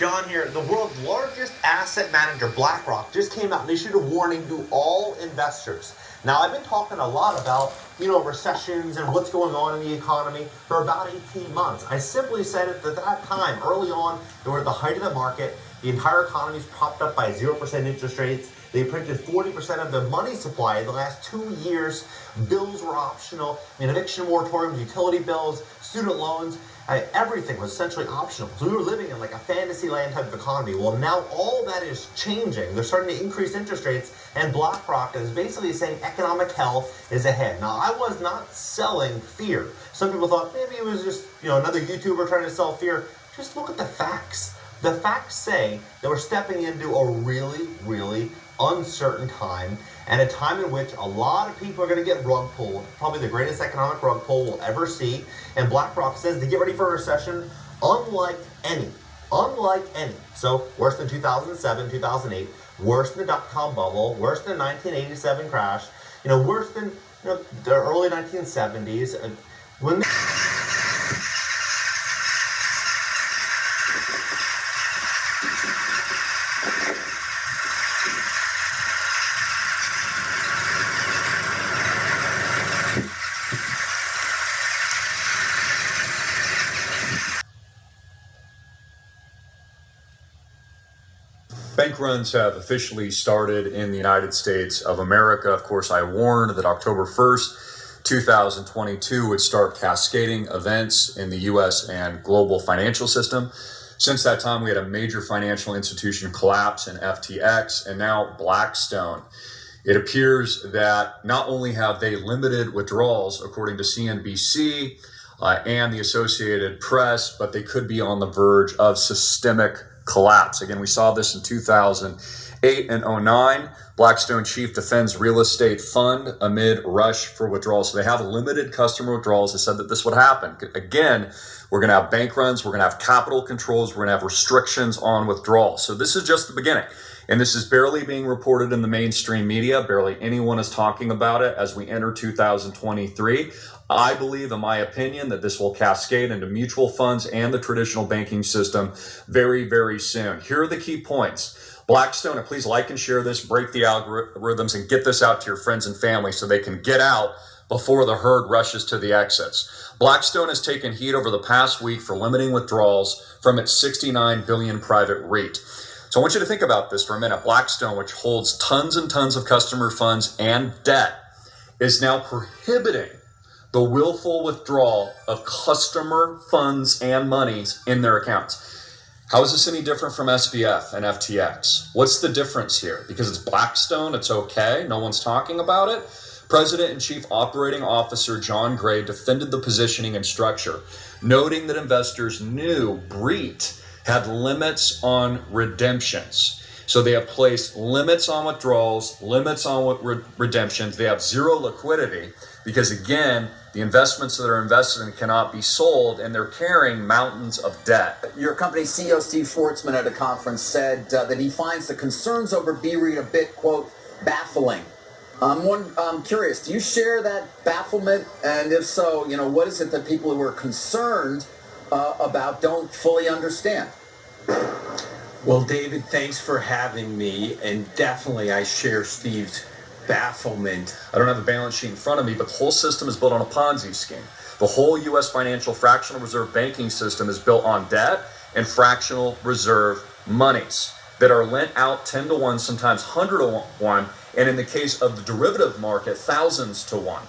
John here. The world's largest asset manager, BlackRock, just came out and issued a warning to all investors. Now, I've been talking a lot about, recessions and what's going on in the economy for about 18 months. I simply said at that time, early on, they were at the height of the market. The entire economy is propped up by 0% interest rates. They printed 40% of the money supply in the last 2 years. Bills were optional. Eviction moratoriums, utility bills, student loans. Everything was essentially optional. So we were living in like a fantasy land type of economy. Well, now all that is changing. They're starting to increase interest rates, and BlackRock is basically saying economic hell is ahead. Now, I was not selling fear. Some people thought maybe it was just another YouTuber trying to sell fear. Just look at the facts. The facts say that we're stepping into a really, really uncertain time, and a time in which a lot of people are going to get rug pulled, probably the greatest economic rug pull we'll ever see. And BlackRock says to get ready for a recession unlike any. So worse than 2007, 2008, worse than the dot-com bubble, worse than the 1987 crash, worse than the early 1970s. When Bank runs have officially started in the United States of America. Of course, I warned that October 1st, 2022 would start cascading events in the U.S. and global financial system. Since that time, we had a major financial institution collapse in FTX and now Blackstone. It appears that not only have they limited withdrawals, according to CNBC and the Associated Press, but they could be on the verge of systemic collapse. Again, we saw this in 2008 and 2009. Blackstone chief defends real estate fund amid rush for withdrawals. So they have limited customer withdrawals. They said that this would happen. Again, we're going to have bank runs. We're going to have capital controls. We're going to have restrictions on withdrawals. So this is just the beginning. And this is barely being reported in the mainstream media. Barely anyone is talking about it as we enter 2023. I believe, in my opinion, that this will cascade into mutual funds and the traditional banking system very, very soon. Here are the key points. Blackstone, and please like and share this, break the algorithms, and get this out to your friends and family so they can get out before the herd rushes to the exits. Blackstone has taken heat over the past week for limiting withdrawals from its $69 billion private REIT. So I want you to think about this for a minute. Blackstone, which holds tons and tons of customer funds and debt, is now prohibiting the willful withdrawal of customer funds and monies in their accounts. How is this any different from SBF and FTX? What's the difference here? Because it's Blackstone, it's okay, no one's talking about it. President and Chief Operating Officer John Gray defended the positioning and structure, noting that investors knew BREIT had limits on redemptions. So they have placed limits on withdrawals, limits on redemptions. They have zero liquidity because, again, the investments that are invested in cannot be sold, and they're carrying mountains of debt. Your company's CEO, Steve Schwartzman, at a conference said that he finds the concerns over BREIT a bit, quote, baffling. I'm curious, do you share that bafflement? And if so, what is it that people who are concerned about don't fully understand? Well, David, thanks for having me. And definitely I share Steve's bafflement. I don't have a balance sheet in front of me, but the whole system is built on a Ponzi scheme. The whole U.S. financial fractional reserve banking system is built on debt and fractional reserve monies that are lent out 10 to 1, sometimes 100 to 1, and in the case of the derivative market, thousands to 1.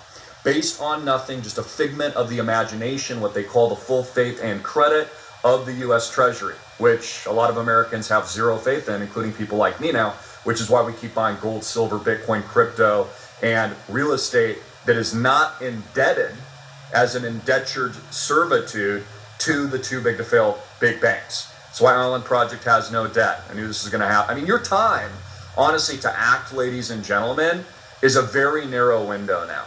Based on nothing, just a figment of the imagination, what they call the full faith and credit of the U.S. Treasury, which a lot of Americans have zero faith in, including people like me now, which is why we keep buying gold, silver, Bitcoin, crypto, and real estate that is not indebted as an indentured servitude to the too big to fail big banks. That's why Island Project has no debt. I knew this was going to happen. I mean, your time, honestly, to act, ladies and gentlemen, is a very narrow window now.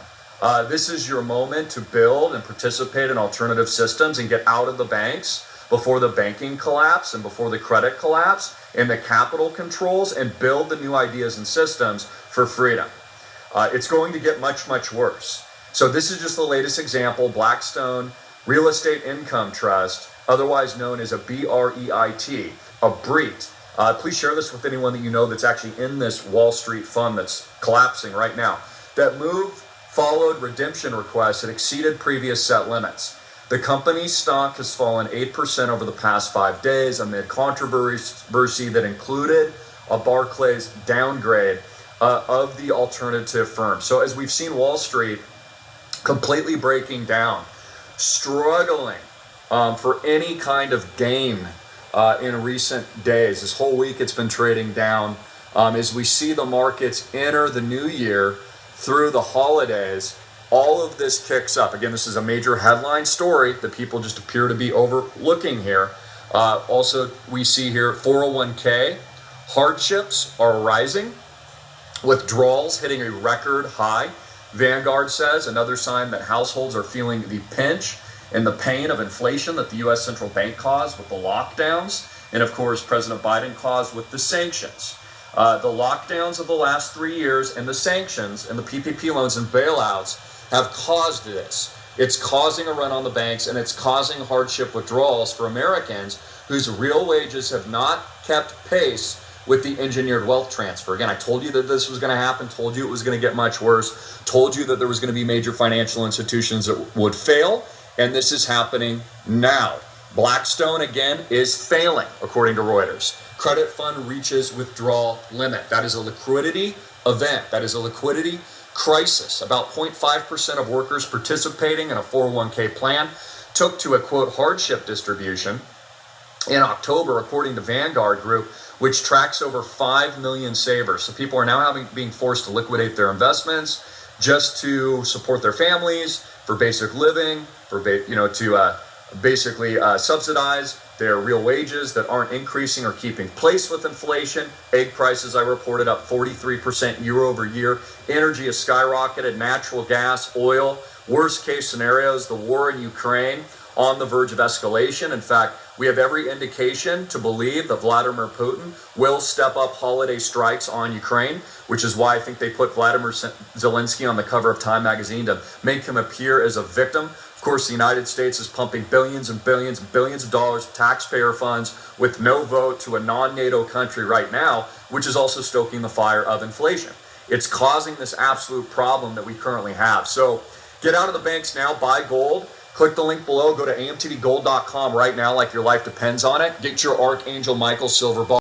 This is your moment to build and participate in alternative systems and get out of the banks before the banking collapse and before the credit collapse and the capital controls, and build the new ideas and systems for freedom. It's going to get much, much worse. So this is just the latest example. Blackstone Real Estate Income Trust, otherwise known as a BREIT, a breach. Please share this with anyone that you know that's actually in this Wall Street fund that's collapsing right now. That move followed redemption requests that exceeded previous set limits. The company's stock has fallen 8% over the past 5 days amid controversy that included a Barclays downgrade of the alternative firm. So as we've seen Wall Street completely breaking down, struggling for any kind of gain in recent days. This whole week it's been trading down. As we see the markets enter the new year through the holidays, all of this kicks up. Again, this is a major headline story that people just appear to be overlooking here. Also, we see here 401k hardships are rising, withdrawals hitting a record high. Vanguard says another sign that households are feeling the pinch and the pain of inflation that the U.S. central bank caused with the lockdowns, and of course President Biden caused with the sanctions. The lockdowns of the last 3 years and the sanctions and the PPP loans and bailouts have caused this. It's causing a run on the banks, and it's causing hardship withdrawals for Americans whose real wages have not kept pace with the engineered wealth transfer. Again, I told you that this was going to happen, told you it was going to get much worse, told you that there was going to be major financial institutions that would fail, and this is happening now. Blackstone, again, is failing, according to Reuters. Credit fund reaches withdrawal limit. That is a liquidity event. That is a liquidity crisis. About 0.5% of workers participating in a 401k plan took to a, quote, hardship distribution in October, according to Vanguard Group, which tracks over 5 million savers. So people are now being forced to liquidate their investments just to support their families, for basic living, for basically subsidize their real wages that aren't increasing or keeping pace with inflation. Egg prices, I reported, up 43% year over year. Energy has skyrocketed, natural gas, oil. Worst case scenarios, the war in Ukraine on the verge of escalation. In fact, we have every indication to believe that Vladimir Putin will step up holiday strikes on Ukraine, which is why I think they put Vladimir Zelensky on the cover of Time magazine to make him appear as a victim. Of course, the United States is pumping billions and billions and billions of dollars of taxpayer funds with no vote to a non-NATO country right now, which is also stoking the fire of inflation. It's causing this absolute problem that we currently have. So get out of the banks now, buy gold. Click the link below. Go to amtvgold.com right now like your life depends on it. Get your Archangel Michael silver ball.